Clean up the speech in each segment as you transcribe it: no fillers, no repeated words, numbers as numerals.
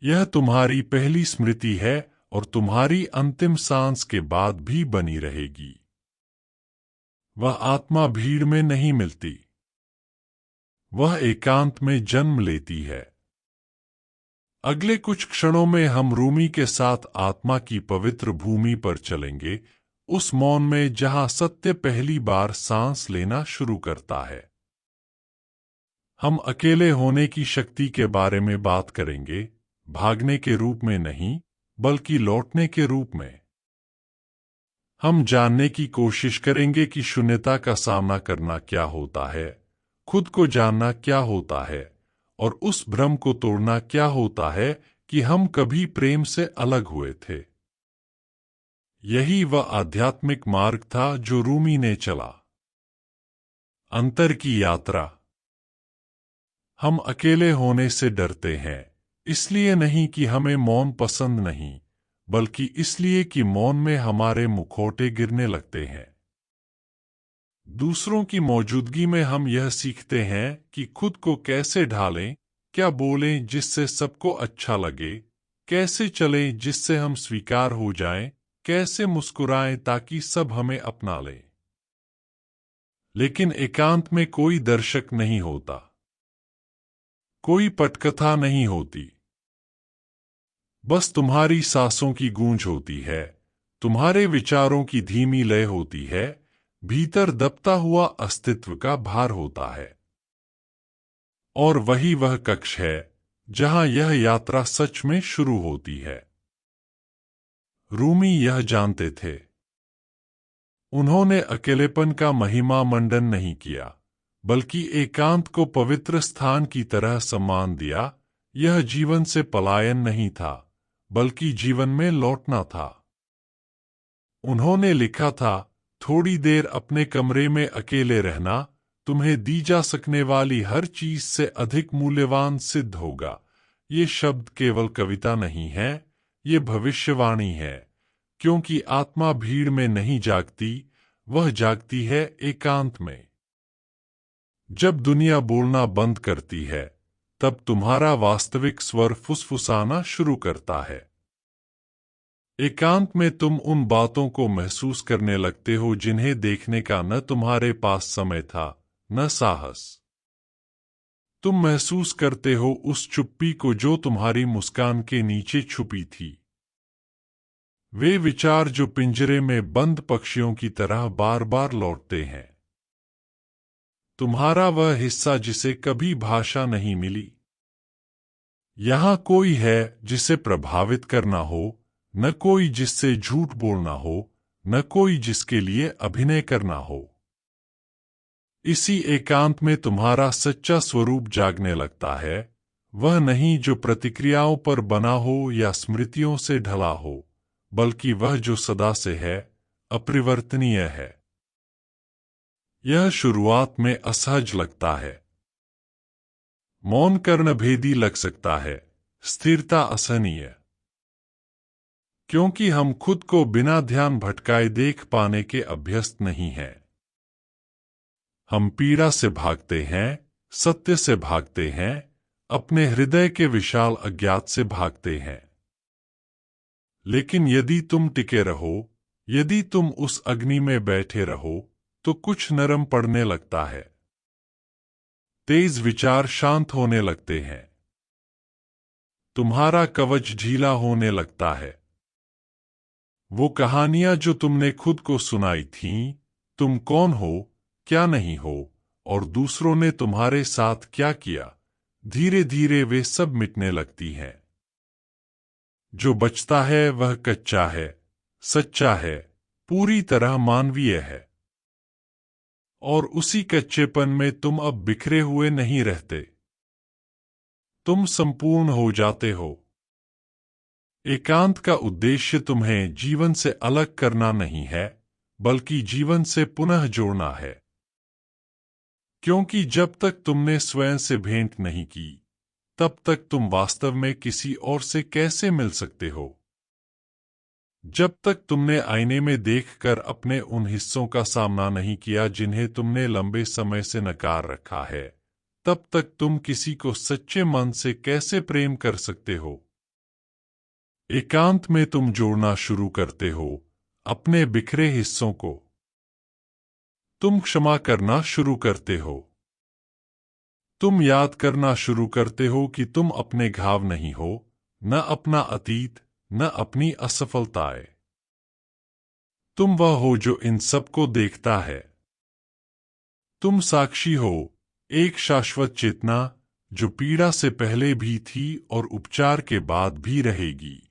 यह तुम्हारी पहली स्मृति है और तुम्हारी अंतिम सांस के बाद भी बनी रहेगी। वह आत्मा भीड़ में नहीं मिलती, वह एकांत में जन्म लेती है। अगले कुछ क्षणों में हम रूमी के साथ आत्मा की पवित्र भूमि पर चलेंगे, उस मौन में जहां सत्य पहली बार सांस लेना शुरू करता है। हम अकेले होने की शक्ति के बारे में बात करेंगे, भागने के रूप में नहीं, बल्कि लौटने के रूप में। हम जानने की कोशिश करेंगे कि शून्यता का सामना करना क्या होता है, खुद को जानना क्या होता है, और उस भ्रम को तोड़ना क्या होता है कि हम कभी प्रेम से अलग हुए थे। यही वह आध्यात्मिक मार्ग था जो रूमी ने चला। अंतर की यात्रा। हम अकेले होने से डरते हैं, इसलिए नहीं कि हमें मौन पसंद नहीं, बल्कि इसलिए कि मौन में हमारे मुखौटे गिरने लगते हैं। दूसरों की मौजूदगी में हम यह सीखते हैं कि खुद को कैसे ढालें, क्या बोलें जिससे सबको अच्छा लगे, कैसे चलें जिससे हम स्वीकार हो जाएं, कैसे मुस्कुराएं ताकि सब हमें अपना लें। लेकिन एकांत में कोई दर्शक नहीं होता, कोई पटकथा नहीं होती। बस तुम्हारी सांसों की गूंज होती है, तुम्हारे विचारों की धीमी लय होती है, भीतर दबता हुआ अस्तित्व का भार होता है। और वही वह कक्ष है जहां यह यात्रा सच में शुरू होती है। रूमी यह जानते थे। उन्होंने अकेलेपन का महिमा मंडन नहीं किया, बल्कि एकांत को पवित्र स्थान की तरह सम्मान दिया। यह जीवन से पलायन नहीं था, बल्कि जीवन में लौटना था। उन्होंने लिखा था, थोड़ी देर अपने कमरे में अकेले रहना तुम्हें दी जा सकने वाली हर चीज से अधिक मूल्यवान सिद्ध होगा। ये शब्द केवल कविता नहीं है, ये भविष्यवाणी है, क्योंकि आत्मा भीड़ में नहीं जागती, वह जागती है एकांत में। जब दुनिया बोलना बंद करती है, तब तुम्हारा वास्तविक स्वर फुसफुसाना शुरू करता है। एकांत में तुम उन बातों को महसूस करने लगते हो जिन्हें देखने का न तुम्हारे पास समय था, न साहस। तुम महसूस करते हो उस चुप्पी को जो तुम्हारी मुस्कान के नीचे छुपी थी। वे विचार जो पिंजरे में बंद पक्षियों की तरह बार बार लौटते हैं। तुम्हारा वह हिस्सा जिसे कभी भाषा नहीं मिली। यहां कोई है जिसे प्रभावित करना हो, न कोई जिससे झूठ बोलना हो, न कोई जिसके लिए अभिनय करना हो। इसी एकांत में तुम्हारा सच्चा स्वरूप जागने लगता है, वह नहीं जो प्रतिक्रियाओं पर बना हो या स्मृतियों से ढला हो, बल्कि वह जो सदा से है, अपरिवर्तनीय है। यह शुरुआत में असहज लगता है। मौन कर्णभेदी लग सकता है, स्थिरता असहनीय, क्योंकि हम खुद को बिना ध्यान भटकाए देख पाने के अभ्यस्त नहीं हैं। हम पीड़ा से भागते हैं, सत्य से भागते हैं, अपने हृदय के विशाल अज्ञात से भागते हैं। लेकिन यदि तुम टिके रहो, यदि तुम उस अग्नि में बैठे रहो, तो कुछ नरम पड़ने लगता है। तेज विचार शांत होने लगते हैं। तुम्हारा कवच ढीला होने लगता है। वो कहानियां जो तुमने खुद को सुनाई थीं, तुम कौन हो, क्या नहीं हो, और दूसरों ने तुम्हारे साथ क्या किया, धीरे धीरे वे सब मिटने लगती हैं। जो बचता है वह कच्चा है, सच्चा है, पूरी तरह मानवीय है। और उसी कच्चेपन में तुम अब बिखरे हुए नहीं रहते, तुम संपूर्ण हो जाते हो। एकांत का उद्देश्य तुम्हें जीवन से अलग करना नहीं है, बल्कि जीवन से पुनः जोड़ना है। क्योंकि जब तक तुमने स्वयं से भेंट नहीं की, तब तक तुम वास्तव में किसी और से कैसे मिल सकते हो। जब तक तुमने आईने में देखकर अपने उन हिस्सों का सामना नहीं किया जिन्हें तुमने लंबे समय से नकार रखा है, तब तक तुम किसी को सच्चे मन से कैसे प्रेम कर सकते हो। एकांत में तुम जोड़ना शुरू करते हो अपने बिखरे हिस्सों को। तुम क्षमा करना शुरू करते हो। तुम याद करना शुरू करते हो कि तुम अपने घाव नहीं हो, न अपना अतीत, न अपनी असफलताएं। तुम वह हो जो इन सबको देखता है। तुम साक्षी हो, एक शाश्वत चेतना जो पीड़ा से पहले भी थी और उपचार के बाद भी रहेगी।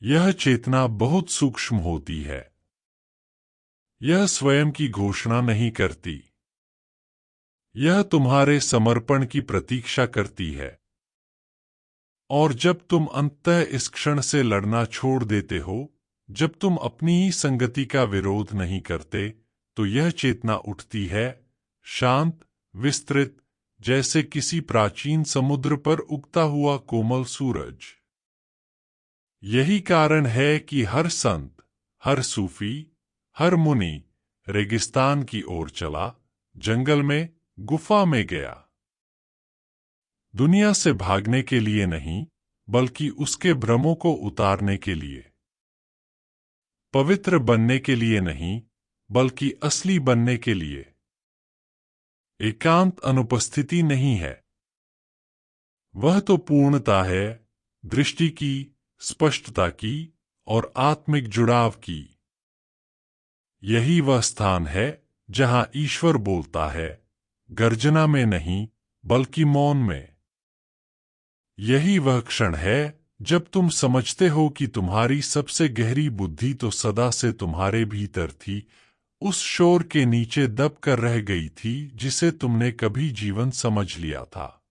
यह चेतना बहुत सूक्ष्म होती है। यह स्वयं की घोषणा नहीं करती। यह तुम्हारे समर्पण की प्रतीक्षा करती है। और जब तुम अंततः इस क्षण से लड़ना छोड़ देते हो, जब तुम अपनी ही संगति का विरोध नहीं करते, तो यह चेतना उठती है, शांत, विस्तृत, जैसे किसी प्राचीन समुद्र पर उगता हुआ कोमल सूरज। यही कारण है कि हर संत, हर सूफी, हर मुनि रेगिस्तान की ओर चला, जंगल में, गुफा में गया। दुनिया से भागने के लिए नहीं, बल्कि उसके भ्रमों को उतारने के लिए। पवित्र बनने के लिए नहीं, बल्कि असली बनने के लिए। एकांत अनुपस्थिति नहीं है। वह तो पूर्णता है, दृष्टि की, स्पष्टता की और आत्मिक जुड़ाव की। यही वह स्थान है जहां ईश्वर बोलता है, गर्जना में नहीं, बल्कि मौन में। यही वह क्षण है जब तुम समझते हो कि तुम्हारी सबसे गहरी बुद्धि तो सदा से तुम्हारे भीतर थी, उस शोर के नीचे दब कर रह गई थी जिसे तुमने कभी जीवन समझ लिया था।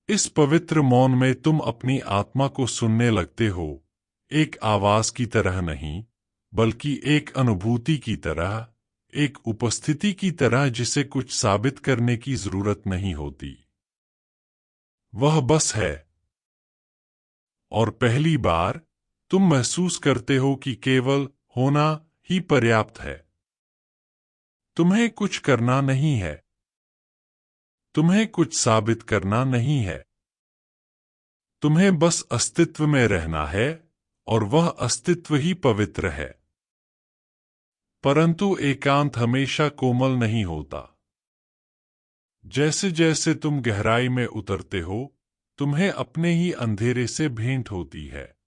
इस पवित्र मौन में तुम अपनी आत्मा को सुनने लगते हो, एक आवाज की तरह नहीं, बल्कि एक अनुभूति की तरह, एक उपस्थिति की तरह जिसे कुछ साबित करने की जरूरत नहीं होती। वह बस है। और पहली बार तुम महसूस करते हो कि केवल होना ही पर्याप्त है। तुम्हें कुछ करना नहीं है। तुम्हें कुछ साबित करना नहीं है। तुम्हें बस अस्तित्व में रहना है, और वह अस्तित्व ही पवित्र है। परंतु एकांत हमेशा कोमल नहीं होता। जैसे जैसे तुम गहराई में उतरते हो, तुम्हें अपने ही अंधेरे से भेंट होती है।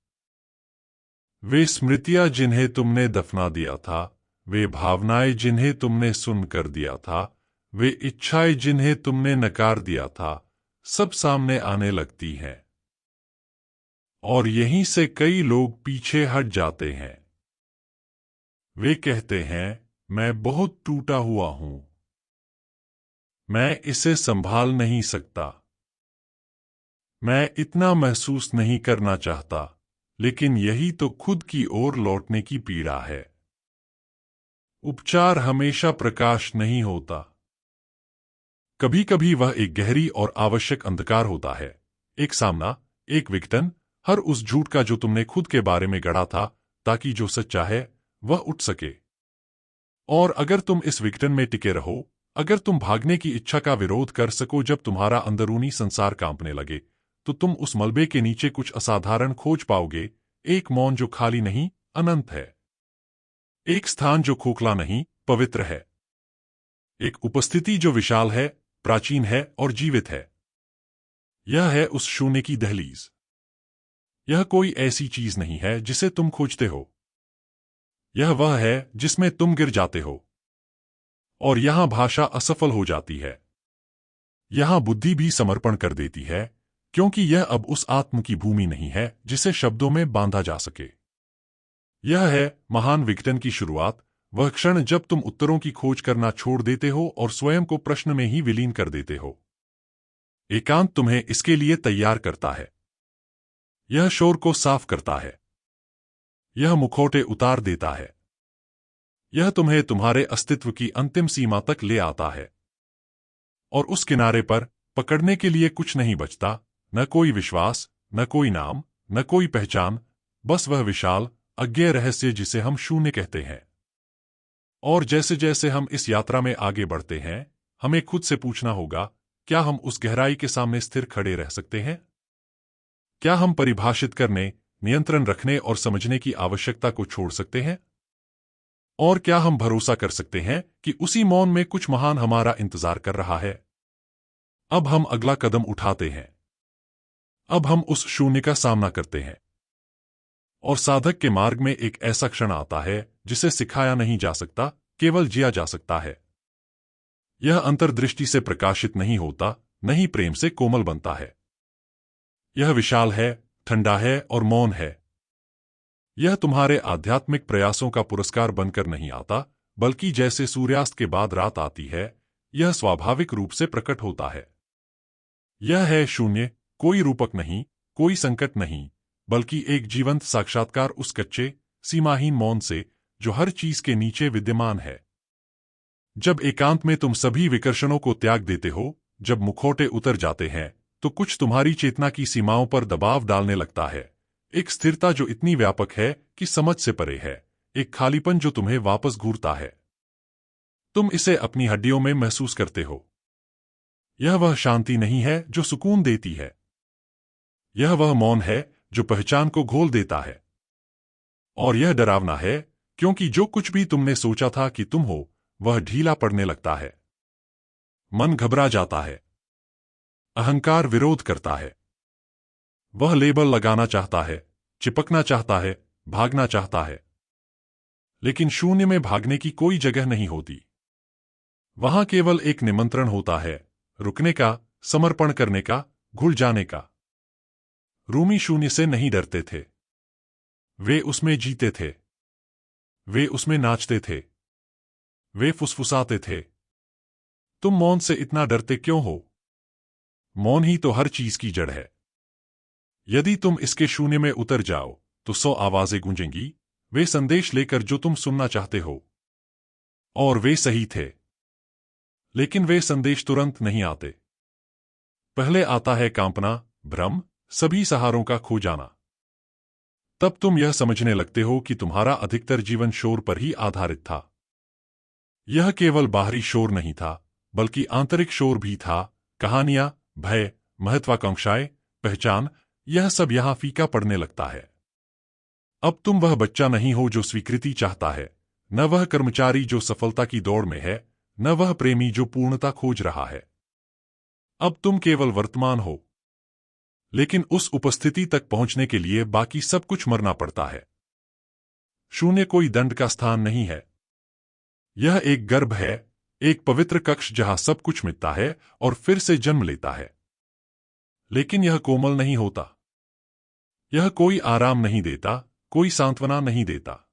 वे स्मृतियां जिन्हें तुमने दफना दिया था, वे भावनाएं जिन्हें तुमने सुन कर दिया था, वे इच्छाएं जिन्हें तुमने नकार दिया था, सब सामने आने लगती हैं। और यहीं से कई लोग पीछे हट जाते हैं। वे कहते हैं, मैं बहुत टूटा हुआ हूं। मैं इसे संभाल नहीं सकता। मैं इतना महसूस नहीं करना चाहता। लेकिन यही तो खुद की ओर लौटने की पीड़ा है। उपचार हमेशा प्रकाश नहीं होता। कभी कभी वह एक गहरी और आवश्यक अंधकार होता है, एक सामना, एक विघटन, हर उस झूठ का जो तुमने खुद के बारे में गढ़ा था, ताकि जो सच्चा है वह उठ सके। और अगर तुम इस विघटन में टिके रहो, अगर तुम भागने की इच्छा का विरोध कर सको जब तुम्हारा अंदरूनी संसार कांपने लगे, तो तुम उस मलबे के नीचे कुछ असाधारण खोज पाओगे, एक मौन जो खाली नहीं, अनंत है। एक स्थान जो खोखला नहीं, पवित्र है। एक उपस्थिति जो विशाल है, प्राचीन है और जीवित है। यह है उस शून्य की दहलीज। यह कोई ऐसी चीज नहीं है जिसे तुम खोजते हो। यह वह है जिसमें तुम गिर जाते हो। और यहां भाषा असफल हो जाती है। यहां बुद्धि भी समर्पण कर देती है, क्योंकि यह अब उस आत्म की भूमि नहीं है जिसे शब्दों में बांधा जा सके। यह है महान विघटन की शुरुआत, वह क्षण जब तुम उत्तरों की खोज करना छोड़ देते हो और स्वयं को प्रश्न में ही विलीन कर देते हो। एकांत तुम्हें इसके लिए तैयार करता है। यह शोर को साफ करता है। यह मुखौटे उतार देता है। यह तुम्हें तुम्हारे अस्तित्व की अंतिम सीमा तक ले आता है। और उस किनारे पर पकड़ने के लिए कुछ नहीं बचता, न कोई विश्वास, न कोई नाम, न कोई पहचान, बस वह विशाल अज्ञेय रहस्य जिसे हम शून्य कहते हैं। और जैसे जैसे हम इस यात्रा में आगे बढ़ते हैं, हमें खुद से पूछना होगा, क्या हम उस गहराई के सामने स्थिर खड़े रह सकते हैं? क्या हम परिभाषित करने, नियंत्रण रखने और समझने की आवश्यकता को छोड़ सकते हैं? और क्या हम भरोसा कर सकते हैं कि उसी मौन में कुछ महान हमारा इंतजार कर रहा है? अब हम अगला कदम उठाते हैं। अब हम उस शून्य का सामना करते हैं। और साधक के मार्ग में एक ऐसा क्षण आता है जिसे सिखाया नहीं जा सकता, केवल जिया जा सकता है। यह अंतर्दृष्टि से प्रकाशित नहीं होता, नहीं प्रेम से कोमल बनता है। यह विशाल है, ठंडा है और मौन है। यह तुम्हारे आध्यात्मिक प्रयासों का पुरस्कार बनकर नहीं आता, बल्कि जैसे सूर्यास्त के बाद रात आती है, यह स्वाभाविक रूप से प्रकट होता है। यह है शून्य, कोई रूपक नहीं, कोई संकट नहीं, बल्कि एक जीवंत साक्षात्कार उस कच्चे, सीमाहीन मौन से जो हर चीज के नीचे विद्यमान है। जब एकांत में तुम सभी विकर्षणों को त्याग देते हो, जब मुखौटे उतर जाते हैं, तो कुछ तुम्हारी चेतना की सीमाओं पर दबाव डालने लगता है। एक स्थिरता जो इतनी व्यापक है कि समझ से परे है, एक खालीपन जो तुम्हें वापस घूरता है। तुम इसे अपनी हड्डियों में महसूस करते हो। यह वह शांति नहीं है जो सुकून देती है। यह वह मौन है जो पहचान को घोल देता है। और यह डरावना है, क्योंकि जो कुछ भी तुमने सोचा था कि तुम हो, वह ढीला पड़ने लगता है। मन घबरा जाता है। अहंकार विरोध करता है। वह लेबल लगाना चाहता है, चिपकना चाहता है, भागना चाहता है। लेकिन शून्य में भागने की कोई जगह नहीं होती। वहां केवल एक निमंत्रण होता है, रुकने का, समर्पण करने का, घुल जाने का। रूमी शून्य से नहीं डरते थे। वे उसमें जीते थे। वे उसमें नाचते थे। वे फुसफुसाते थे। तुम मौन से इतना डरते क्यों हो? मौन ही तो हर चीज की जड़ है। यदि तुम इसके शून्य में उतर जाओ, तो 100 आवाजें गूंजेंगी, वे संदेश लेकर जो तुम सुनना चाहते हो। और वे सही थे। लेकिन वे संदेश तुरंत नहीं आते। पहले आता है कांपना, भ्रम, सभी सहारों का खो जाना। तब तुम यह समझने लगते हो कि तुम्हारा अधिकतर जीवन शोर पर ही आधारित था। यह केवल बाहरी शोर नहीं था, बल्कि आंतरिक शोर भी था। कहानियां, भय, महत्वाकांक्षाएं, पहचान, यह सब यहां फीका पड़ने लगता है। अब तुम वह बच्चा नहीं हो जो स्वीकृति चाहता है, न वह कर्मचारी जो सफलता की दौड़ में है, न वह प्रेमी जो पूर्णता खोज रहा है। अब तुम केवल वर्तमान हो। लेकिन उस उपस्थिति तक पहुंचने के लिए बाकी सब कुछ मरना पड़ता है। शून्य कोई दंड का स्थान नहीं है। यह एक गर्भ है, एक पवित्र कक्ष जहां सब कुछ मिटता है और फिर से जन्म लेता है। लेकिन यह कोमल नहीं होता। यह कोई आराम नहीं देता, कोई सांत्वना नहीं देता।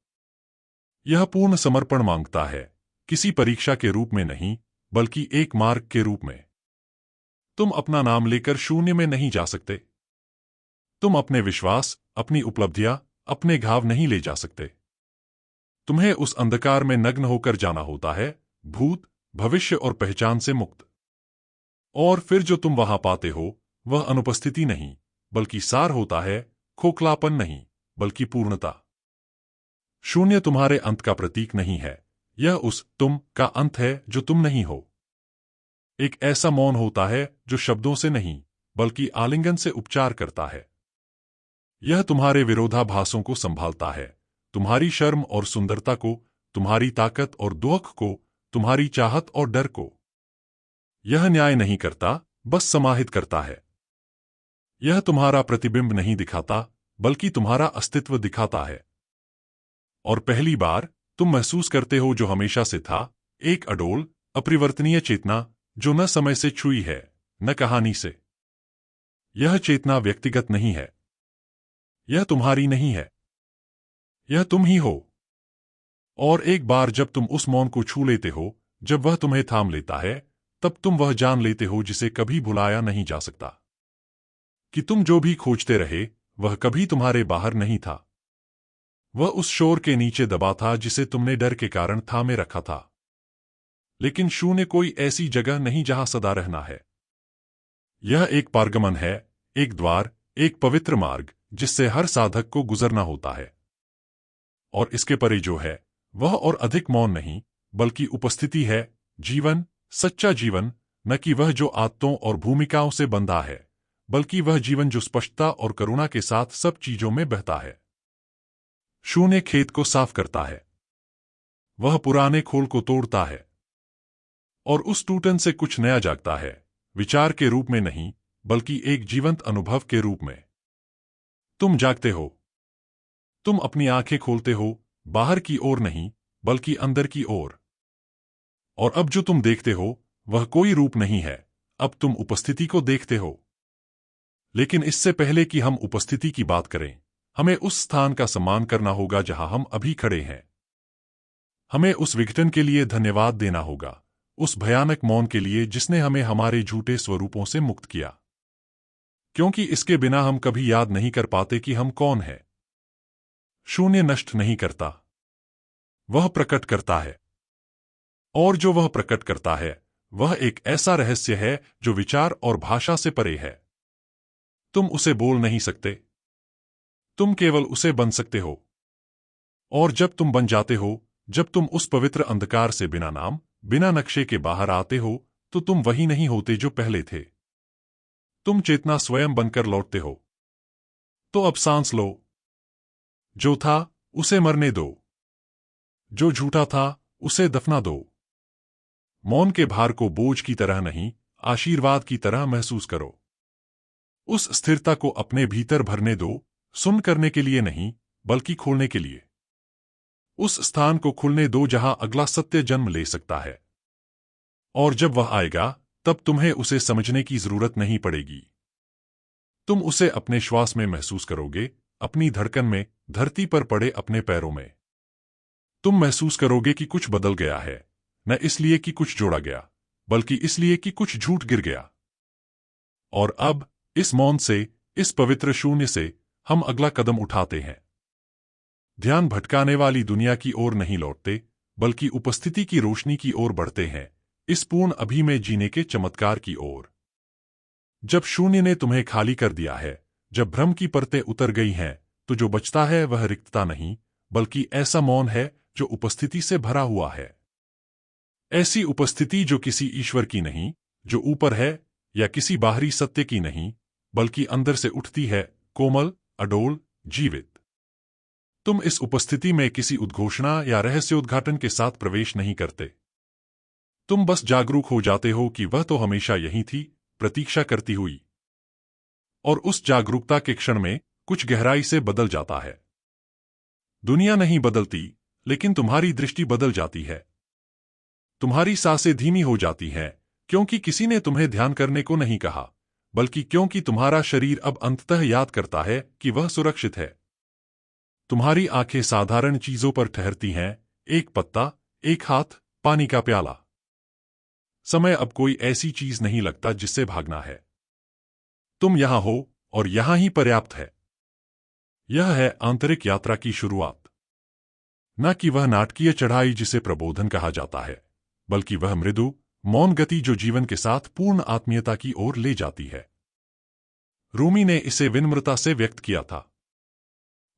यह पूर्ण समर्पण मांगता है, किसी परीक्षा के रूप में नहीं, बल्कि एक मार्ग के रूप में। तुम अपना नाम लेकर शून्य में नहीं जा सकते। तुम अपने विश्वास, अपनी उपलब्धियां, अपने घाव नहीं ले जा सकते। तुम्हें उस अंधकार में नग्न होकर जाना होता है, भूत, भविष्य और पहचान से मुक्त। और फिर जो तुम वहां पाते हो, वह अनुपस्थिति नहीं, बल्कि सार होता है, खोखलापन नहीं, बल्कि पूर्णता। शून्य तुम्हारे अंत का प्रतीक नहीं है, यह उस तुम का अंत है जो तुम नहीं हो। एक ऐसा मौन होता है जो शब्दों से नहीं, बल्कि आलिंगन से उपचार करता है। यह तुम्हारे विरोधाभासों को संभालता है, तुम्हारी शर्म और सुंदरता को, तुम्हारी ताकत और दुख को, तुम्हारी चाहत और डर को। यह न्याय नहीं करता, बस समाहित करता है। यह तुम्हारा प्रतिबिंब नहीं दिखाता, बल्कि तुम्हारा अस्तित्व दिखाता है। और पहली बार तुम महसूस करते हो जो हमेशा से था, एक अडोल, अपरिवर्तनीय चेतना जो न समय से छुई है, न कहानी से। यह चेतना व्यक्तिगत नहीं है। यह तुम्हारी नहीं है। यह तुम ही हो। और एक बार जब तुम उस मौन को छू लेते हो, जब वह तुम्हें थाम लेता है, तब तुम वह जान लेते हो जिसे कभी भुलाया नहीं जा सकता। कि तुम जो भी खोजते रहे, वह कभी तुम्हारे बाहर नहीं था। वह उस शोर के नीचे दबा था जिसे तुमने डर के कारण थामे रखा था। लेकिन शून्य कोई ऐसी जगह नहीं जहां सदा रहना है। यह एक पारगमन है, एक द्वार, एक पवित्र मार्ग जिससे हर साधक को गुजरना होता है। और इसके परे जो है, वह और अधिक मौन नहीं, बल्कि उपस्थिति है, जीवन, सच्चा जीवन, न कि वह जो आदतों और भूमिकाओं से बंधा है, बल्कि वह जीवन जो स्पष्टता और करुणा के साथ सब चीजों में बहता है। शून्य खेत को साफ करता है। वह पुराने खोल को तोड़ता है और उस टूटन से कुछ नया जागता है, विचार के रूप में नहीं, बल्कि एक जीवंत अनुभव के रूप में। तुम जागते हो। तुम अपनी आंखें खोलते हो, बाहर की ओर नहीं, बल्कि अंदर की ओर। और अब जो तुम देखते हो वह कोई रूप नहीं है, अब तुम उपस्थिति को देखते हो। लेकिन इससे पहले कि हम उपस्थिति की बात करें, हमें उस स्थान का सम्मान करना होगा जहां हम अभी खड़े हैं। हमें उस विघटन के लिए धन्यवाद देना होगा, उस भयानक मौन के लिए जिसने हमें हमारे झूठे स्वरूपों से मुक्त किया, क्योंकि इसके बिना हम कभी याद नहीं कर पाते कि हम कौन हैं। शून्य नष्ट नहीं करता, वह प्रकट करता है। और जो वह प्रकट करता है वह एक ऐसा रहस्य है जो विचार और भाषा से परे है। तुम उसे बोल नहीं सकते, तुम केवल उसे बन सकते हो। और जब तुम बन जाते हो, जब तुम उस पवित्र अंधकार से बिना नाम, बिना नक्शे के बाहर आते हो, तो तुम वही नहीं होते जो पहले थे। तुम चेतना स्वयं बनकर लौटते हो। तो अब सांस लो। जो था उसे मरने दो, जो झूठा था उसे दफना दो। मौन के भार को बोझ की तरह नहीं, आशीर्वाद की तरह महसूस करो। उस स्थिरता को अपने भीतर भरने दो, सुन करने के लिए नहीं, बल्कि खोलने के लिए। उस स्थान को खुलने दो जहां अगला सत्य जन्म ले सकता है। और जब वह आएगा, तब तुम्हें उसे समझने की जरूरत नहीं पड़ेगी। तुम उसे अपने श्वास में महसूस करोगे, अपनी धड़कन में, धरती पर पड़े अपने पैरों में। तुम महसूस करोगे कि कुछ बदल गया है, न इसलिए कि कुछ जोड़ा गया, बल्कि इसलिए कि कुछ झूठ गिर गया। और अब इस मौन से, इस पवित्र शून्य से, हम अगला कदम उठाते हैं। ध्यान भटकाने वाली दुनिया की ओर नहीं लौटते, बल्कि उपस्थिति की रोशनी की ओर बढ़ते हैं, इस पूर्ण अभी में जीने के चमत्कार की ओर। जब शून्य ने तुम्हें खाली कर दिया है, जब भ्रम की परतें उतर गई हैं, तो जो बचता है वह रिक्तता नहीं, बल्कि ऐसा मौन है जो उपस्थिति से भरा हुआ है। ऐसी उपस्थिति जो किसी ईश्वर की नहीं, जो ऊपर है, या किसी बाहरी सत्य की नहीं, बल्कि अंदर से उठती है, कोमल, अडोल, जीवित। तुम इस उपस्थिति में किसी उद्घोषणा या रहस्योद्घाटन के साथ प्रवेश नहीं करते। तुम बस जागरूक हो जाते हो कि वह तो हमेशा यही थी, प्रतीक्षा करती हुई। और उस जागरूकता के क्षण में कुछ गहराई से बदल जाता है। दुनिया नहीं बदलती, लेकिन तुम्हारी दृष्टि बदल जाती है। तुम्हारी सांसें धीमी हो जाती हैं, क्योंकि किसी ने तुम्हें ध्यान करने को नहीं कहा, बल्कि क्योंकि तुम्हारा शरीर अब अंततः याद करता है कि वह सुरक्षित है। तुम्हारी आंखें साधारण चीजों पर ठहरती हैं, एक पत्ता, एक हाथ, पानी का प्याला। समय अब कोई ऐसी चीज नहीं लगता जिससे भागना है। तुम यहां हो, और यहां ही पर्याप्त है। यह है आंतरिक यात्रा की शुरुआत। न कि वह नाटकीय चढ़ाई जिसे प्रबोधन कहा जाता है, बल्कि वह मृदु, मौन गति जो जीवन के साथ पूर्ण आत्मीयता की ओर ले जाती है। रूमी ने इसे विनम्रता से व्यक्त किया था।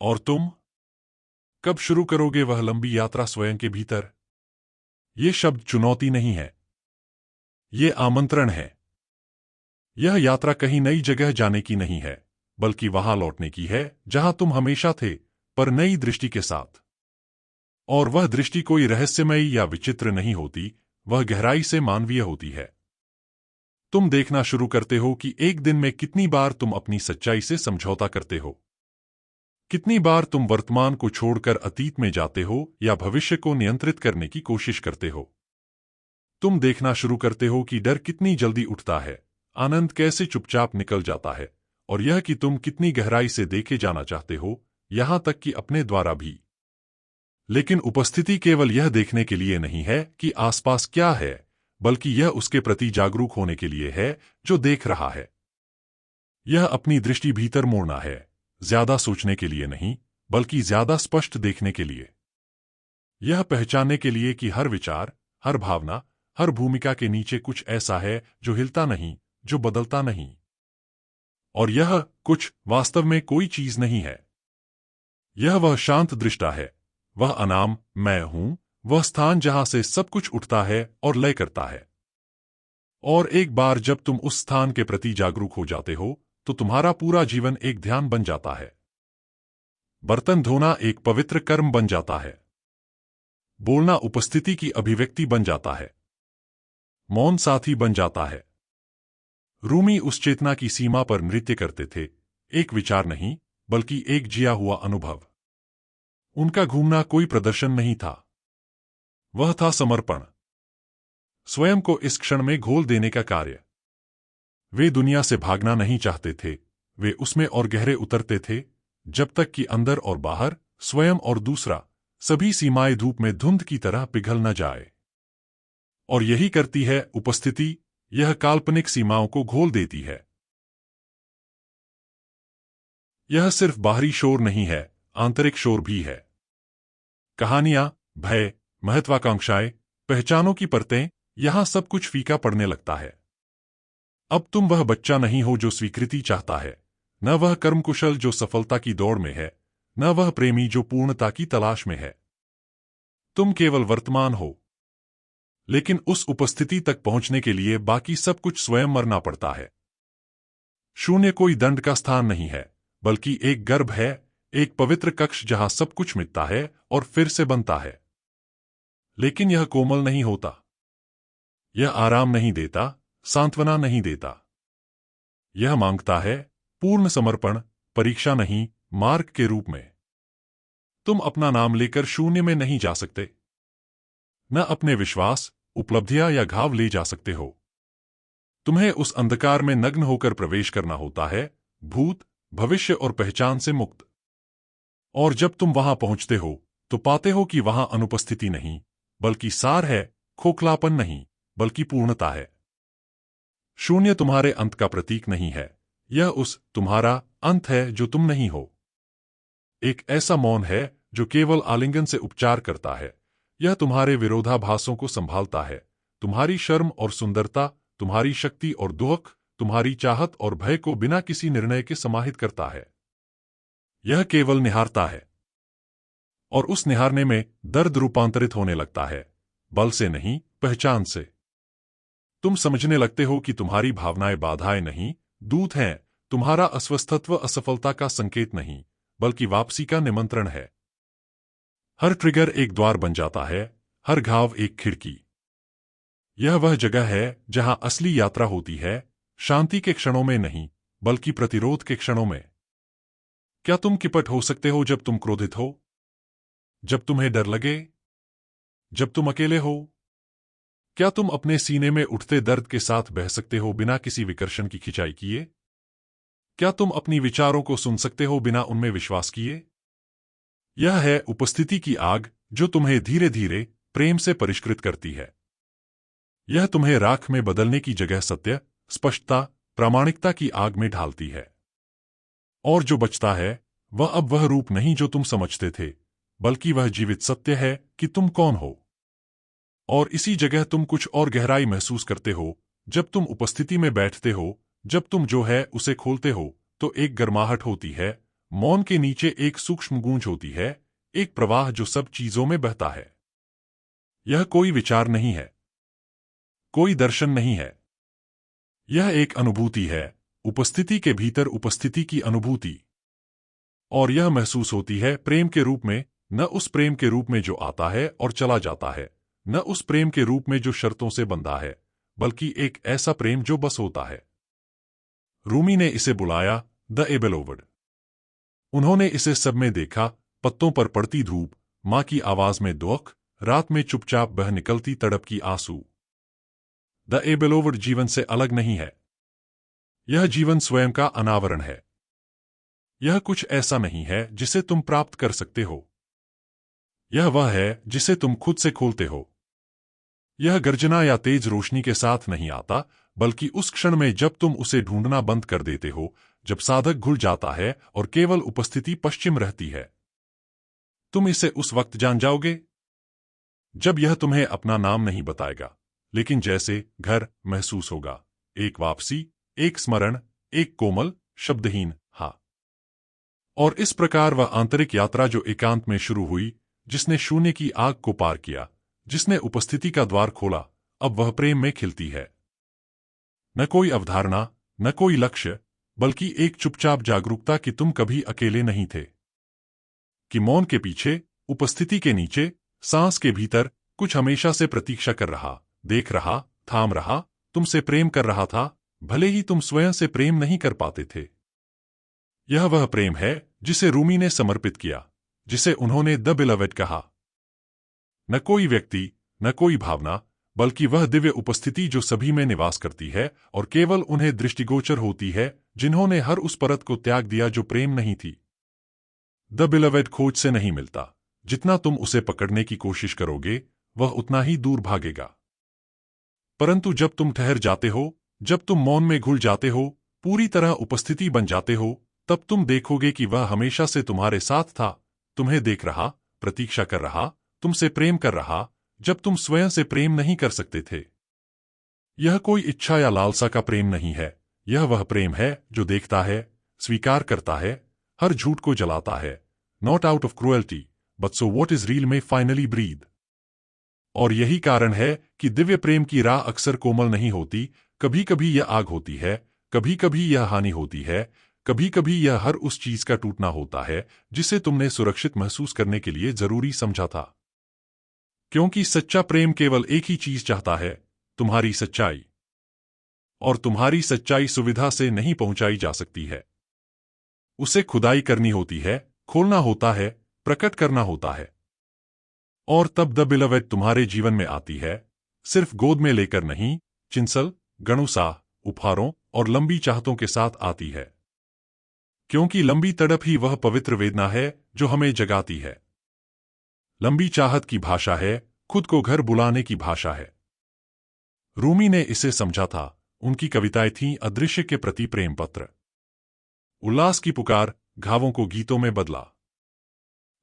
और तुम कब शुरू करोगे वह लंबी यात्रा स्वयं के भीतर? ये शब्द चुनौती नहीं है, ये आमंत्रण है। यह यात्रा कहीं नई जगह जाने की नहीं है, बल्कि वहां लौटने की है जहां तुम हमेशा थे, पर नई दृष्टि के साथ। और वह दृष्टि कोई रहस्यमयी या विचित्र नहीं होती, वह गहराई से मानवीय होती है। तुम देखना शुरू करते हो कि एक दिन में कितनी बार तुम अपनी सच्चाई से समझौता करते हो, कितनी बार तुम वर्तमान को छोड़कर अतीत में जाते हो या भविष्य को नियंत्रित करने की कोशिश करते हो। तुम देखना शुरू करते हो कि डर कितनी जल्दी उठता है, आनंद कैसे चुपचाप निकल जाता है, और यह कि तुम कितनी गहराई से देखे जाना चाहते हो, यहां तक कि अपने द्वारा भी। लेकिन उपस्थिति केवल यह देखने के लिए नहीं है कि आसपास क्या है, बल्कि यह उसके प्रति जागरूक होने के लिए है जो देख रहा है। यह अपनी दृष्टि भीतर मोड़ना है, ज्यादा सोचने के लिए नहीं, बल्कि ज्यादा स्पष्ट देखने के लिए। यह पहचानने के लिए कि हर विचार, हर भावना, हर भूमिका के नीचे कुछ ऐसा है जो हिलता नहीं, जो बदलता नहीं। और यह कुछ वास्तव में कोई चीज नहीं है। यह वह शांत दृष्टा है, वह अनाम मैं हूं, वह स्थान जहां से सब कुछ उठता है और लय करता है। और एक बार जब तुम उस स्थान के प्रति जागरूक हो जाते हो, तो तुम्हारा पूरा जीवन एक ध्यान बन जाता है। बर्तन धोना एक पवित्र कर्म बन जाता है। बोलना उपस्थिति की अभिव्यक्ति बन जाता है। मौन साथी बन जाता है। रूमी उस चेतना की सीमा पर नृत्य करते थे, एक विचार नहीं बल्कि एक जिया हुआ अनुभव। उनका घूमना कोई प्रदर्शन नहीं था, वह था समर्पण, स्वयं को इस क्षण में घोल देने का कार्य। वे दुनिया से भागना नहीं चाहते थे, वे उसमें और गहरे उतरते थे, जब तक कि अंदर और बाहर, स्वयं और दूसरा, सभी सीमाएं धूप में धुंध की तरह पिघल न जाए। और यही करती है उपस्थिति, यह काल्पनिक सीमाओं को घोल देती है। यह सिर्फ बाहरी शोर नहीं है, आंतरिक शोर भी है। कहानियां, भय, महत्वाकांक्षाएं, पहचानों की परतें, यहां सब कुछ फीका पड़ने लगता है। अब तुम वह बच्चा नहीं हो जो स्वीकृति चाहता है, न वह कर्मकुशल जो सफलता की दौड़ में है, न वह प्रेमी जो पूर्णता की तलाश में है। तुम केवल वर्तमान हो। लेकिन उस उपस्थिति तक पहुंचने के लिए बाकी सब कुछ स्वयं मरना पड़ता है। शून्य कोई दंड का स्थान नहीं है, बल्कि एक गर्भ है, एक पवित्र कक्ष जहां सब कुछ मिटता है और फिर से बनता है। लेकिन यह कोमल नहीं होता। यह आराम नहीं देता, सांत्वना नहीं देता। यह मांगता है पूर्ण समर्पण, परीक्षा नहीं, मार्ग के रूप में। तुम अपना नाम लेकर शून्य में नहीं जा सकते। न अपने विश्वास, उपलब्धियां या घाव ले जा सकते हो। तुम्हें उस अंधकार में नग्न होकर प्रवेश करना होता है, भूत, भविष्य और पहचान से मुक्त। और जब तुम वहां पहुंचते हो तो पाते हो कि वहां अनुपस्थिति नहीं बल्कि सार है, खोखलापन नहीं बल्कि पूर्णता है। शून्य तुम्हारे अंत का प्रतीक नहीं है, यह उस तुम्हारा अंत है जो तुम नहीं हो। एक ऐसा मौन है जो केवल आलिंगन से उपचार करता है। यह तुम्हारे विरोधाभासों को संभालता है, तुम्हारी शर्म और सुंदरता, तुम्हारी शक्ति और दुख, तुम्हारी चाहत और भय को बिना किसी निर्णय के समाहित करता है। यह केवल निहारता है, और उस निहारने में दर्द रूपांतरित होने लगता है, बल से नहीं, पहचान से। तुम समझने लगते हो कि तुम्हारी भावनाएं बाधाएं नहीं, दूत हैं, तुम्हारा अस्वस्थत्व असफलता का संकेत नहीं, बल्कि वापसी का निमंत्रण है। हर ट्रिगर एक द्वार बन जाता है, हर घाव एक खिड़की। यह वह जगह है जहां असली यात्रा होती है, शांति के क्षणों में नहीं, बल्कि प्रतिरोध के क्षणों में। क्या तुम किपट हो सकते हो जब तुम क्रोधित हो? जब तुम्हें डर लगे? जब तुम अकेले हो? क्या तुम अपने सीने में उठते दर्द के साथ बह सकते हो बिना किसी विकर्षण की खिंचाई किए? क्या तुम अपनी विचारों को सुन सकते हो बिना उनमें विश्वास किए? यह है उपस्थिति की आग जो तुम्हें धीरे धीरे प्रेम से परिष्कृत करती है। यह तुम्हें राख में बदलने की जगह सत्य, स्पष्टता, प्रामाणिकता की आग में ढालती है। और जो बचता है वह अब वह रूप नहीं जो तुम समझते थे, बल्कि वह जीवित सत्य है कि तुम कौन हो। और इसी जगह तुम कुछ और गहराई महसूस करते हो जब तुम उपस्थिति में बैठते हो। जब तुम जो है उसे खोलते हो तो एक गर्माहट होती है, मौन के नीचे एक सूक्ष्म गूंज होती है, एक प्रवाह जो सब चीजों में बहता है। यह कोई विचार नहीं है, कोई दर्शन नहीं है, यह एक अनुभूति है, उपस्थिति के भीतर उपस्थिति की अनुभूति। और यह महसूस होती है प्रेम के रूप में, न उस प्रेम के रूप में जो आता है और चला जाता है, न उस प्रेम के रूप में जो शर्तों से बंधा है, बल्कि एक ऐसा प्रेम जो बस होता है। रूमी ने इसे बुलाया द एबेलोवड। उन्होंने इसे सब में देखा, पत्तों पर पड़ती धूप, मां की आवाज में दुख, रात में चुपचाप बह निकलती तड़प की आंसू। द एबेलोवड जीवन से अलग नहीं है, यह जीवन स्वयं का अनावरण है। यह कुछ ऐसा नहीं है जिसे तुम प्राप्त कर सकते हो, यह वह है जिसे तुम खुद से खोलते हो। यह गर्जना या तेज रोशनी के साथ नहीं आता, बल्कि उस क्षण में जब तुम उसे ढूंढना बंद कर देते हो, जब साधक घुल जाता है और केवल उपस्थिति पश्चिम रहती है। तुम इसे उस वक्त जान जाओगे जब यह तुम्हें अपना नाम नहीं बताएगा, लेकिन जैसे घर महसूस होगा, एक वापसी, एक स्मरण, एक कोमल, शब्दहीन हाँ। और इस प्रकार वह आंतरिक यात्रा जो एकांत में शुरू हुई, जिसने शून्य की आग को पार किया, जिसने उपस्थिति का द्वार खोला, अब वह प्रेम में खिलती है। न कोई अवधारणा, न कोई लक्ष्य, बल्कि एक चुपचाप जागरूकता कि तुम कभी अकेले नहीं थे, कि मौन के पीछे, उपस्थिति के नीचे, सांस के भीतर कुछ हमेशा से प्रतीक्षा कर रहा, देख रहा, थाम रहा, तुमसे प्रेम कर रहा था, भले ही तुम स्वयं से प्रेम नहीं कर पाते थे। यह वह प्रेम है जिसे रूमी ने समर्पित किया, जिसे उन्होंने द बिलवेड कहा। न कोई व्यक्ति, न कोई भावना, बल्कि वह दिव्य उपस्थिति जो सभी में निवास करती है और केवल उन्हें दृष्टिगोचर होती है जिन्होंने हर उस परत को त्याग दिया जो प्रेम नहीं थी। द बिलवेड खोज से नहीं मिलता, जितना तुम उसे पकड़ने की कोशिश करोगे वह उतना ही दूर भागेगा। परंतु जब तुम ठहर जाते हो, जब तुम मौन में घुल जाते हो, पूरी तरह उपस्थिति बन जाते हो, तब तुम देखोगे कि वह हमेशा से तुम्हारे साथ था, तुम्हें देख रहा, प्रतीक्षा कर रहा, तुमसे प्रेम कर रहा, जब तुम स्वयं से प्रेम नहीं कर सकते थे। यह कोई इच्छा या लालसा का प्रेम नहीं है, यह वह प्रेम है जो देखता है, स्वीकार करता है, हर झूठ को जलाता है, not out of cruelty but so what is real में फाइनली ब्रीद। और यही कारण है कि दिव्य प्रेम की राह अक्सर कोमल नहीं होती, कभी कभी यह आग होती है, कभी कभी यह हानि होती है, कभी कभी यह हर उस चीज का टूटना होता है जिसे तुमने सुरक्षित महसूस करने के लिए जरूरी समझा था। क्योंकि सच्चा प्रेम केवल एक ही चीज चाहता है, तुम्हारी सच्चाई। और तुम्हारी सच्चाई सुविधा से नहीं पहुंचाई जा सकती है। उसे खुदाई करनी होती है, खोलना होता है, प्रकट करना होता है। और तब द बिलवेड तुम्हारे जीवन में आती है, सिर्फ गोद में लेकर नहीं, चिंसल, गणुसाह, उपहारों और लंबी चाहतों के साथ आती है। क्योंकि लंबी तड़प ही वह पवित्र वेदना है जो हमें जगाती है। लंबी चाहत की भाषा है, खुद को घर बुलाने की भाषा है। रूमी ने इसे समझा था, उनकी कविताएं थीं अदृश्य के प्रति प्रेम पत्र। उल्लास की पुकार घावों को गीतों में बदला।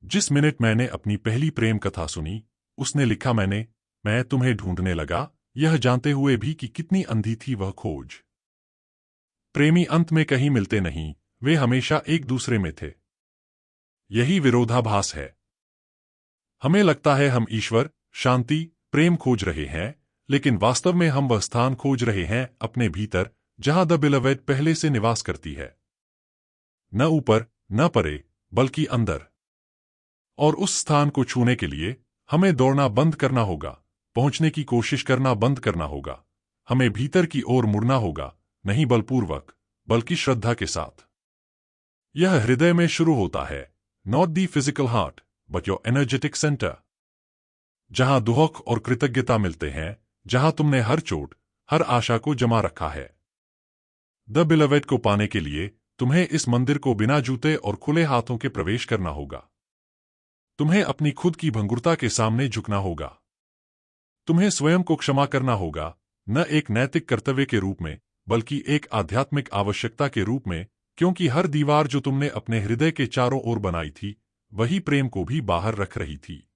जिस मिनट मैंने अपनी पहली प्रेम कथा सुनी, उसने लिखा, मैं तुम्हें ढूंढने लगा, यह जानते हुए भी कि कितनी अंधी थी वह खोज। प्रेमी अंत में कहीं मिलते नहीं, वे हमेशा एक दूसरे में थे। यही विरोधाभास है। हमें लगता है हम ईश्वर, शांति, प्रेम खोज रहे हैं, लेकिन वास्तव में हम वह स्थान खोज रहे हैं अपने भीतर जहां द बिलवेड पहले से निवास करती है। न ऊपर, न परे, बल्कि अंदर। और उस स्थान को छूने के लिए हमें दौड़ना बंद करना होगा, पहुंचने की कोशिश करना बंद करना होगा। हमें भीतर की ओर मुड़ना होगा, नहीं बलपूर्वक, बल्कि श्रद्धा के साथ। यह हृदय में शुरू होता है, not the physical heart but your energetic centre, जहां दुख और कृतज्ञता मिलते हैं, जहां तुमने हर चोट, हर आशा को जमा रखा है। द बिलवेड को पाने के लिए तुम्हें इस मंदिर को बिना जूते और खुले हाथों के प्रवेश करना होगा। तुम्हें अपनी खुद की भंगुरता के सामने झुकना होगा। तुम्हें स्वयं को क्षमा करना होगा, न एक नैतिक कर्तव्य के रूप में, बल्कि एक आध्यात्मिक आवश्यकता के रूप में, क्योंकि हर दीवार जो तुमने अपने हृदय के चारों ओर बनाई थी, वही प्रेम को भी बाहर रख रही थी।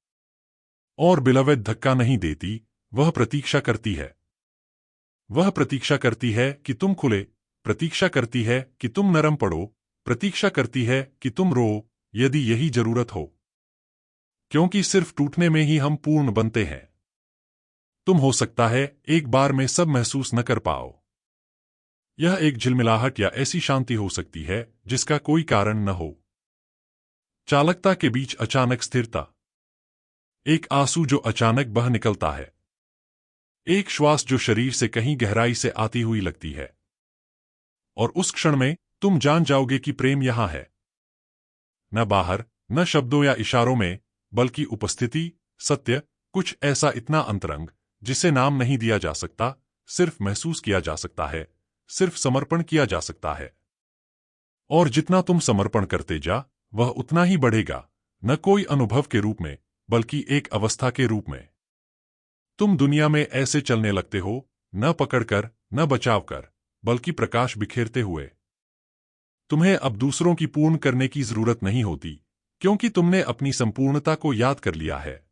और बिलवेड धक्का नहीं देती, वह प्रतीक्षा करती है। वह प्रतीक्षा करती है कि तुम खुले, प्रतीक्षा करती है कि तुम नरम पड़ो, प्रतीक्षा करती है कि तुम रो, यदि यही जरूरत हो। क्योंकि सिर्फ टूटने में ही हम पूर्ण बनते हैं। तुम हो सकता है एक बार में सब महसूस न कर पाओ। यह एक झिलमिलाहट या ऐसी शांति हो सकती है जिसका कोई कारण न हो। चालकता के बीच अचानक स्थिरता। एक आंसू जो अचानक बह निकलता है। एक श्वास जो शरीर से कहीं गहराई से आती हुई लगती है। और उस क्षण में तुम जान जाओगे कि प्रेम यहां है। न बाहर, न शब्दों या इशारों में, बल्कि उपस्थिति, सत्य, कुछ ऐसा इतना अंतरंग जिसे नाम नहीं दिया जा सकता, सिर्फ महसूस किया जा सकता है, सिर्फ समर्पण किया जा सकता है। और जितना तुम समर्पण करते जा, वह उतना ही बढ़ेगा, न कोई अनुभव के रूप में, बल्कि एक अवस्था के रूप में। तुम दुनिया में ऐसे चलने लगते हो, न पकड़कर, न बचाव कर, बल्कि प्रकाश बिखेरते हुए। तुम्हें अब दूसरों की पूर्ण करने की जरूरत नहीं होती, क्योंकि तुमने अपनी संपूर्णता को याद कर लिया है।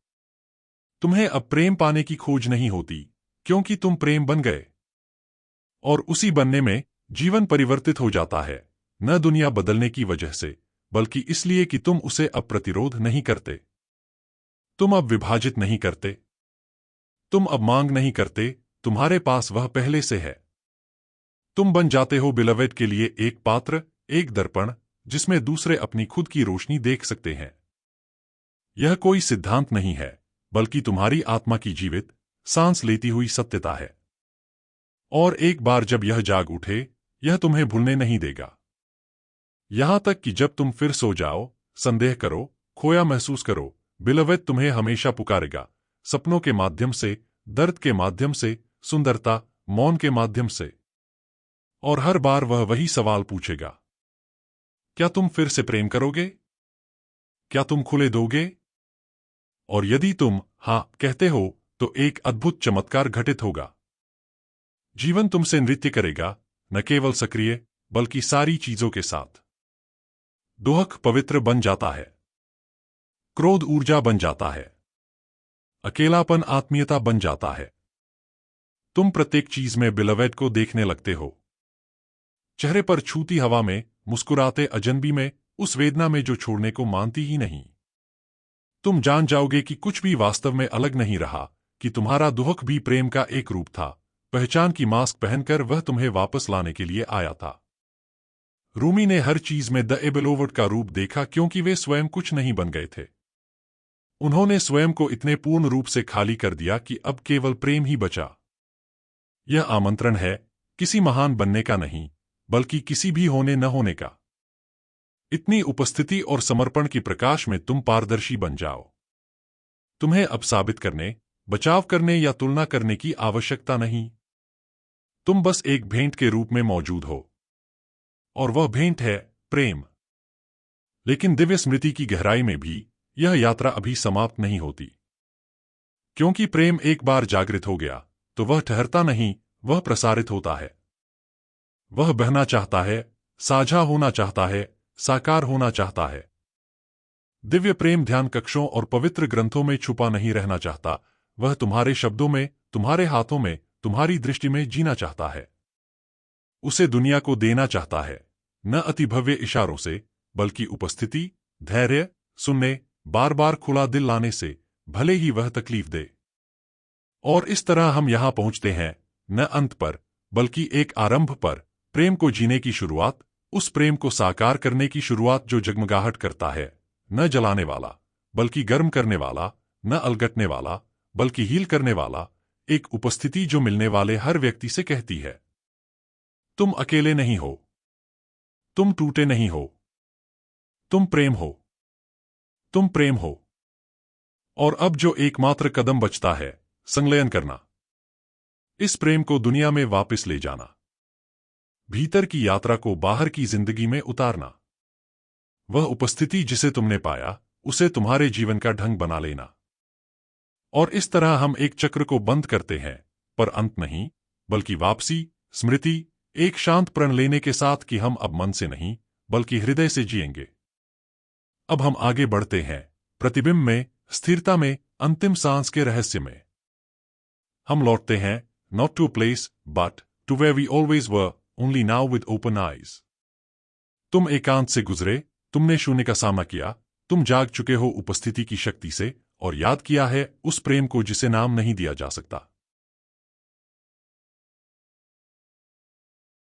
तुम्हें अब प्रेम पाने की खोज नहीं होती, क्योंकि तुम प्रेम बन गए। और उसी बनने में जीवन परिवर्तित हो जाता है, न दुनिया बदलने की वजह से, बल्कि इसलिए कि तुम उसे अब प्रतिरोध नहीं करते। तुम अब विभाजित नहीं करते। तुम अब मांग नहीं करते, तुम्हारे पास वह पहले से है। तुम बन जाते हो बिलवेड के लिए एक पात्र, एक दर्पण, जिसमें दूसरे अपनी खुद की रोशनी देख सकते हैं। यह कोई सिद्धांत नहीं है, बल्कि तुम्हारी आत्मा की जीवित, सांस लेती हुई सत्यता है। और एक बार जब यह जाग उठे, यह तुम्हें भूलने नहीं देगा। यहां तक कि जब तुम फिर सो जाओ, संदेह करो, खोया महसूस करो, बिलवेड तुम्हें हमेशा पुकारेगा, सपनों के माध्यम से, दर्द के माध्यम से, सुंदरता, मौन के माध्यम से। और हर बार वह वही सवाल पूछेगा, क्या तुम फिर से प्रेम करोगे? क्या तुम खुले दोगे? और यदि तुम हाँ कहते हो, तो एक अद्भुत चमत्कार घटित होगा। जीवन तुमसे नृत्य करेगा, न केवल सक्रिय, बल्कि सारी चीजों के साथ। दुख पवित्र बन जाता है, क्रोध ऊर्जा बन जाता है, अकेलापन आत्मीयता बन जाता है। तुम प्रत्येक चीज में बिलवेड को देखने लगते हो। चेहरे पर छूती हवा में, मुस्कुराते अजनबी में, उस वेदना में जो छोड़ने को मानती ही नहीं। तुम जान जाओगे कि कुछ भी वास्तव में अलग नहीं रहा, कि तुम्हारा दुख भी प्रेम का एक रूप था, पहचान की मास्क पहनकर वह तुम्हें वापस लाने के लिए आया था। रूमी ने हर चीज में द बिलोवेड का रूप देखा क्योंकि वे स्वयं कुछ नहीं बन गए थे। उन्होंने स्वयं को इतने पूर्ण रूप से खाली कर दिया कि अब केवल प्रेम ही बचा। यह आमंत्रण है, किसी महान बनने का नहीं, बल्कि किसी भी होने न होने का। इतनी उपस्थिति और समर्पण की प्रकाश में तुम पारदर्शी बन जाओ। तुम्हें अब साबित करने, बचाव करने या तुलना करने की आवश्यकता नहीं। तुम बस एक भेंट के रूप में मौजूद हो। और वह भेंट है प्रेम। लेकिन दिव्य स्मृति की गहराई में भी यह यात्रा अभी समाप्त नहीं होती। क्योंकि प्रेम एक बार जागृत हो गया, तो वह ठहरता नहीं, वह प्रसारित होता है। वह बहना चाहता है, साझा होना चाहता है, साकार होना चाहता है। दिव्य प्रेम ध्यान कक्षों और पवित्र ग्रंथों में छुपा नहीं रहना चाहता, वह तुम्हारे शब्दों में, तुम्हारे हाथों में, तुम्हारी दृष्टि में जीना चाहता है। उसे दुनिया को देना चाहता है, न अति भव्य इशारों से, बल्कि उपस्थिति, धैर्य, सुनने, बार बार खुला दिल लाने से, भले ही वह तकलीफ दे। और इस तरह हम यहां पहुंचते हैं, न अंत पर, बल्कि एक आरंभ पर, प्रेम को जीने की शुरुआत, उस प्रेम को साकार करने की शुरुआत जो जगमगाहट करता है, न जलाने वाला, बल्कि गर्म करने वाला, न अलगटने वाला, बल्कि हील करने वाला, एक उपस्थिति जो मिलने वाले हर व्यक्ति से कहती है, तुम अकेले नहीं हो, तुम टूटे नहीं हो, तुम प्रेम हो, तुम प्रेम हो। और अब जो एकमात्र कदम बचता है, संलयन करना, इस प्रेम को दुनिया में वापस ले जाना, भीतर की यात्रा को बाहर की जिंदगी में उतारना। वह उपस्थिति जिसे तुमने पाया, उसे तुम्हारे जीवन का ढंग बना लेना। और इस तरह हम एक चक्र को बंद करते हैं, पर अंत नहीं, बल्कि वापसी, स्मृति, एक शांत प्रण लेने के साथ कि हम अब मन से नहीं, बल्कि हृदय से जिएंगे। अब हम आगे बढ़ते हैं, प्रतिबिंब में, स्थिरता में, अंतिम सांस के रहस्य में। हम लौटते हैं, not to a place, but to where we always were, only now with open eyes. तुम एकांत से गुजरे, तुमने शून्य का सामना किया, तुम जाग चुके हो उपस्थिति की शक्ति से, और याद किया है उस प्रेम को जिसे नाम नहीं दिया जा सकता।